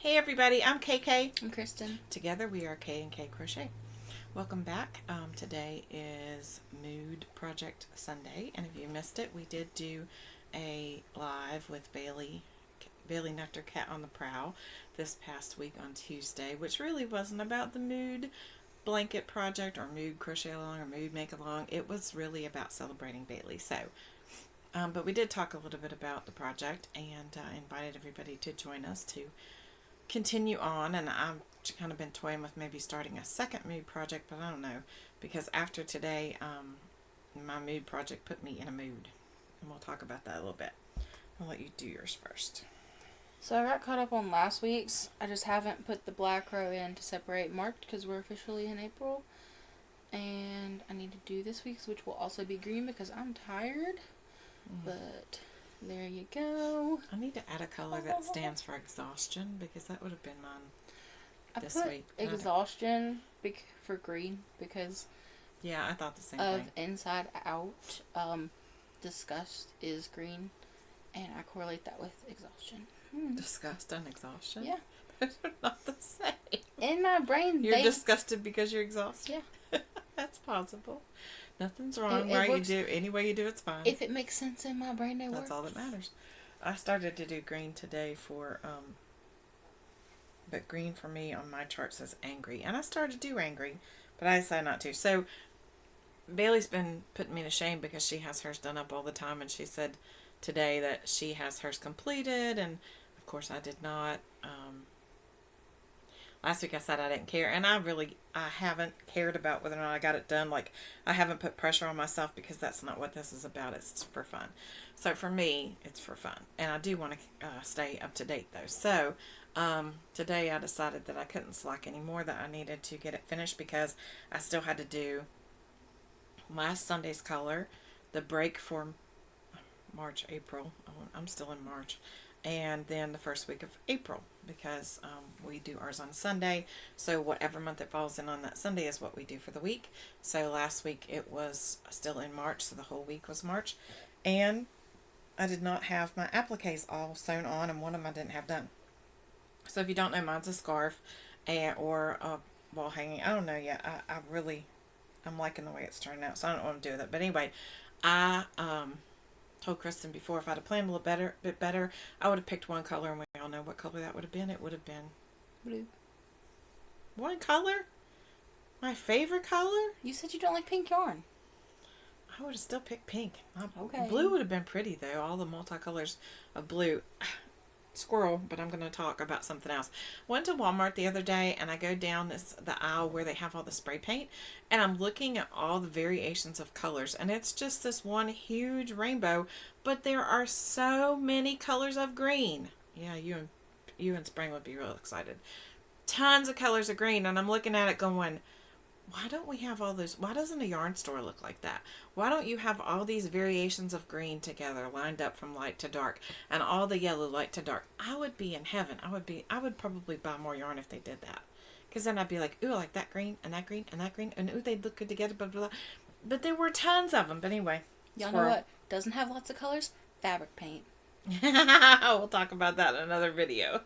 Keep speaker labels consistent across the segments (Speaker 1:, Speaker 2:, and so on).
Speaker 1: Hey everybody, I'm KK.
Speaker 2: I'm Kristen.
Speaker 1: Together we are K&K Crochet. Welcome back. Today is Mood Project Sunday, and if you missed it, we did do a live with Bailey Nectar Cat on the Prowl this past week on Tuesday, which really wasn't about the Mood Blanket Project or Mood Crochet Along or Mood Make Along. It was really about celebrating Bailey. But we did talk a little bit about the project and invited everybody to join us to continue on, and I've kind of been toying with maybe starting a second mood project, but I don't know, because after today, my mood project put me in a mood, and we'll talk about that a little bit. I'll let you do yours first.
Speaker 2: So I got caught up on last week's. I just haven't put the black row in to separate marked because we're officially in April, and I need to do this week's, which will also be green because I'm tired, but there you go.
Speaker 1: I need to add a color that stands for exhaustion, because that would have been mine this week.
Speaker 2: Exhaustion for green because
Speaker 1: yeah, I thought the same
Speaker 2: of
Speaker 1: thing.
Speaker 2: inside out. Disgust is green, and I correlate that with exhaustion.
Speaker 1: Disgust and exhaustion?
Speaker 2: Yeah.
Speaker 1: They're not the same.
Speaker 2: In my brain,
Speaker 1: You're disgusted because you're exhausted?
Speaker 2: Yeah.
Speaker 1: That's possible. Nothing's wrong,
Speaker 2: it
Speaker 1: right?
Speaker 2: works.
Speaker 1: You do any way you do, it's fine.
Speaker 2: If it makes sense in my brain, it works.
Speaker 1: That's all that matters. I started to do green today but green for me on my chart says angry, and I started to do angry, but I decided not to. So Bailey's been putting me to shame because she has hers done up all the time, and she said today that she has hers completed, and of course I did not. Last week I said I didn't care, and I haven't cared about whether or not I got it done. Like, I haven't put pressure on myself because that's not what this is about. It's for fun. So for me, it's for fun. And I do want to stay up to date, though. So today I decided that I couldn't slack anymore, that I needed to get it finished because I still had to do last Sunday's color, the break for March, April. I'm still in March. And then the first week of April, because we do ours on Sunday. So whatever month it falls in on that Sunday is what we do for the week. So last week it was still in March, so the whole week was March. And I did not have my appliques all sewn on, and one of them I didn't have done. So if you don't know, mine's a scarf or a wall hanging. I don't know yet. I'm liking the way it's turning out, so I don't know what I'm doing with it. But anyway, I told Kristen before, if I'd have planned a little bit better, I would have picked one color, and we all know what color that would have been. It would have been
Speaker 2: blue.
Speaker 1: One color? My favorite color?
Speaker 2: You said you don't like pink yarn.
Speaker 1: I would have still picked pink.
Speaker 2: Okay.
Speaker 1: Blue would have been pretty, though. All the multicolors of blue. Squirrel, but I'm going to talk about something else. Went to Walmart the other day, and I go down the aisle where they have all the spray paint, and I'm looking at all the variations of colors, and it's just this one huge rainbow, but there are so many colors of green. Yeah, you and Spring would be real excited. Tons of colors of green, and I'm looking at it going, why don't we have all those? Why doesn't a yarn store look like that? Why don't you have all these variations of green together, lined up from light to dark, and all the yellow light to dark? I would be in heaven. I would probably buy more yarn if they did that. Because then I'd be like, ooh, I like that green, and that green, and that green, and ooh, they'd look good together, blah, blah, blah. But there were tons of them. But anyway.
Speaker 2: Y'all know what doesn't have lots of colors? Fabric paint.
Speaker 1: We'll talk about that in another video.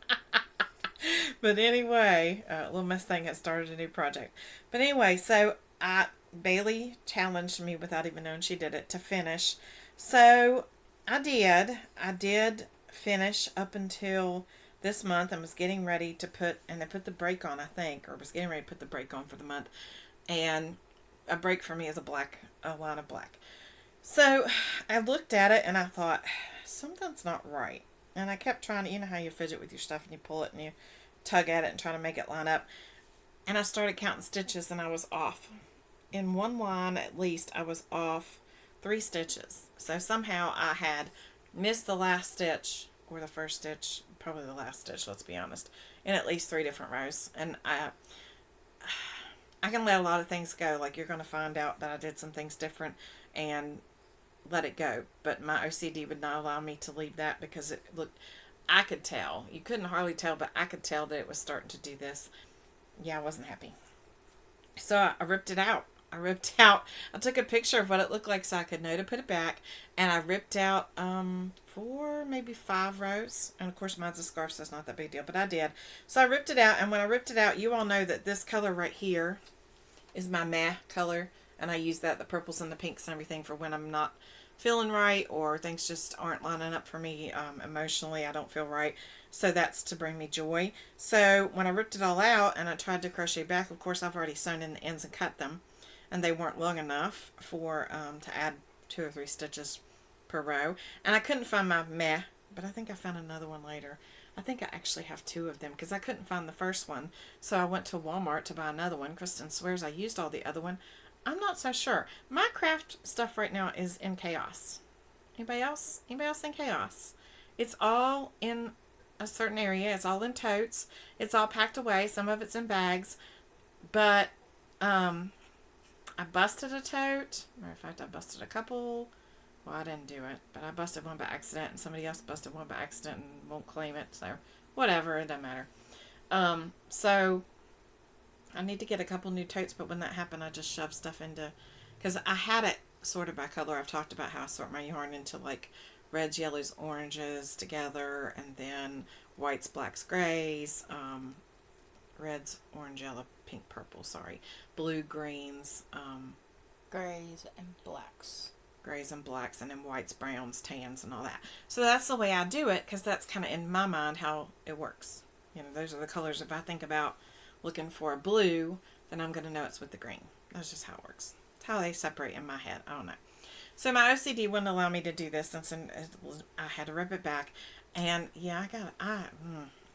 Speaker 1: But anyway, Little Miss Thing has started a new project. But anyway, so Bailey challenged me without even knowing she did it to finish. So I did finish up until this month, and was getting ready to put the break on, I think, or was getting ready to put the break on for the month. And a break for me is a line of black. So I looked at it and I thought, something's not right. And I kept trying to, you know how you fidget with your stuff and you pull it and you tug at it and try to make it line up. And I started counting stitches, and I was off. In one line, at least, I was off 3 stitches. So somehow I had missed the last stitch, or the first stitch, probably the last stitch, let's be honest, in at least 3 different rows. And I can let a lot of things go. Like, you're going to find out that I did some things different and let it go. But my OCD would not allow me to leave that, because it looked, I could tell. You couldn't hardly tell, but I could tell that it was starting to do this. Yeah, I wasn't happy. So I ripped it out. I took a picture of what it looked like so I could know to put it back. And I ripped out 4, maybe 5 rows. And of course mine's a scarf, so it's not that big deal, but I did. So I ripped it out, and when I ripped it out, you all know that this color right here is my meh color. And I use that, the purples and the pinks and everything, for when I'm not feeling right or things just aren't lining up for me emotionally. I don't feel right. So that's to bring me joy. So when I ripped it all out and I tried to crochet back, of course I've already sewn in the ends and cut them, and they weren't long enough for to add 2 or 3 stitches per row. And I couldn't find my meh, but I think I found another one later. I think I actually have 2 of them because I couldn't find the first one. So I went to Walmart to buy another one. Kristen swears I used all the other one. I'm not so sure. My craft stuff right now is in chaos. Anybody else? Anybody else in chaos? It's all in a certain area. It's all in totes. It's all packed away. Some of it's in bags. But I busted a tote. Matter of fact, I busted a couple. Well, I didn't do it, but I busted one by accident, and somebody else busted one by accident and won't claim it. So whatever, it doesn't matter. So I need to get a couple new totes, but when that happened, I just shoved stuff into, because I had it sorted by color. I've talked about how I sort my yarn into like reds, yellows, oranges together, and then whites, blacks, grays, reds, orange, yellow, pink, purple, blue, greens,
Speaker 2: Grays and blacks.
Speaker 1: Grays and blacks, and then whites, browns, tans, and all that. So that's the way I do it, because that's kind of in my mind how it works. You know, those are the colors. If I think about looking for a blue, then I'm going to know it's with the green. That's just how it works. It's how they separate in my head. I don't know. So my OCD wouldn't allow me to do this, since I had to rip it back. And yeah, I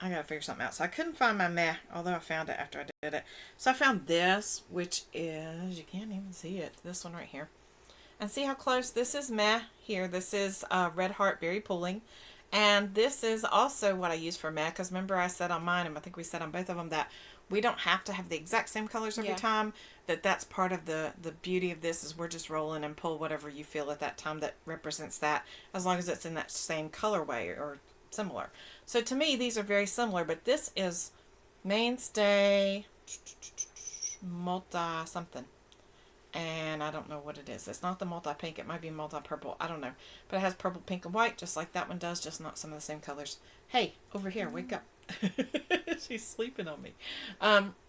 Speaker 1: got to figure something out. So I couldn't find my meh, although I found it after I did it. So I found this, which is, you can't even see it, this one right here. And see how close? This is meh here. This is Red Heart Berry Pulling. And this is also what I use for meh, because remember I said on mine, and I think we said on both of them, that we don't have to have the exact same colors every time. That's part of the beauty of this, is we're just rolling and pull whatever you feel at that time that represents that, as long as it's in that same colorway or similar. So to me, these are very similar, but this is Mainstay multi something. And I don't know what it is. It's not the multi-pink. It might be multi-purple. I don't know. But it has purple, pink, and white, just like that one does, just not some of the same colors. Hey, over here, wake up. She's sleeping on me.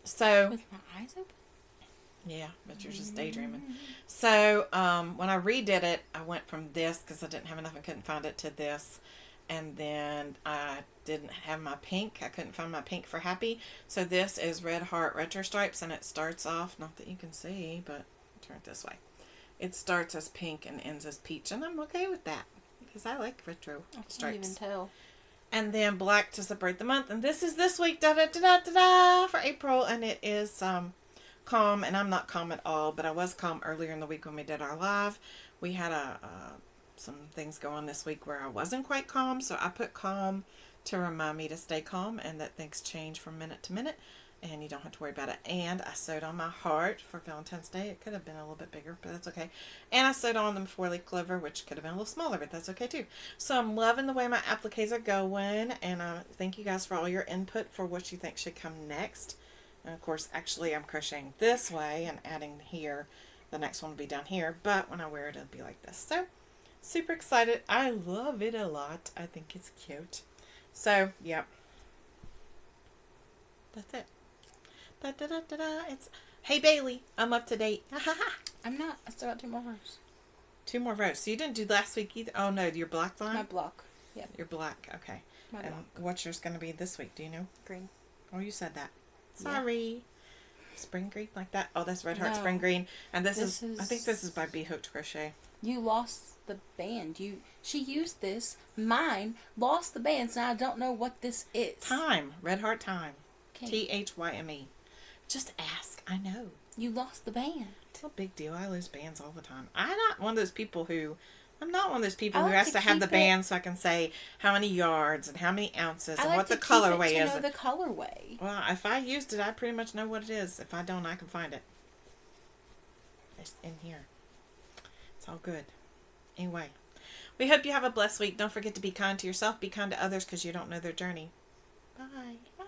Speaker 1: So
Speaker 2: with my eyes open?
Speaker 1: Yeah, but you're just daydreaming. So when I redid it, I went from this, because I didn't have enough and couldn't find it, to this. And then I didn't have my pink. I couldn't find my pink for Happy. So this is Red Heart Retro Stripes, and it starts off, not that you can see, but turn it this way. It starts as pink and ends as peach, and I'm okay with that, because I like retro stripes.
Speaker 2: I can't even tell.
Speaker 1: And then black to separate the month. And this is this week, da-da-da-da-da-da, for April, and it is calm, and I'm not calm at all, but I was calm earlier in the week when we did our live. We had some things go on this week where I wasn't quite calm, so I put calm to remind me to stay calm, and that things change from minute to minute, and you don't have to worry about it. And I sewed on my heart for Valentine's Day. It could have been a little bit bigger, but that's okay. And I sewed on the 4-leaf clover, which could have been a little smaller, but that's okay too. So I'm loving the way my appliques are going, and thank you guys for all your input for what you think should come next. And of course, actually, I'm crocheting this way and adding here. The next one will be down here, but when I wear it, it'll be like this. So super excited. I love it a lot. I think it's cute. So, yeah. That's it. It's, hey Bailey, I'm up to date.
Speaker 2: I'm not. I still got 2 more rows.
Speaker 1: 2 more rows. So you didn't do last week either. Oh no, your black line?
Speaker 2: My block. Yeah.
Speaker 1: Your black. Okay.
Speaker 2: My
Speaker 1: and
Speaker 2: block.
Speaker 1: what's yours going to be this week? Do you know?
Speaker 2: Green.
Speaker 1: Oh, you said that. Sorry. Yeah. Spring green like that. Oh, that's Red Heart
Speaker 2: No.
Speaker 1: Spring Green. And this is I think this is by Bee Hooked Crochet.
Speaker 2: You lost the band. She used this. Mine lost the band, so I don't know what this is.
Speaker 1: Time. Red Heart Time.
Speaker 2: Okay.
Speaker 1: THYME. Just ask. I know.
Speaker 2: You lost the band.
Speaker 1: It's no big deal. I lose bands all the time. I'm not one of those people who
Speaker 2: I like
Speaker 1: has
Speaker 2: to
Speaker 1: to have the
Speaker 2: keep
Speaker 1: band so I can say how many yards and how many ounces and
Speaker 2: like
Speaker 1: what the
Speaker 2: to keep
Speaker 1: colorway
Speaker 2: it to
Speaker 1: is.
Speaker 2: know the colorway.
Speaker 1: Well, if I used it, I pretty much know what it is. If I don't, I can find it. It's in here. It's all good. Anyway, we hope you have a blessed week. Don't forget to be kind to yourself. Be kind to others, because you don't know their journey. Bye.
Speaker 2: Bye.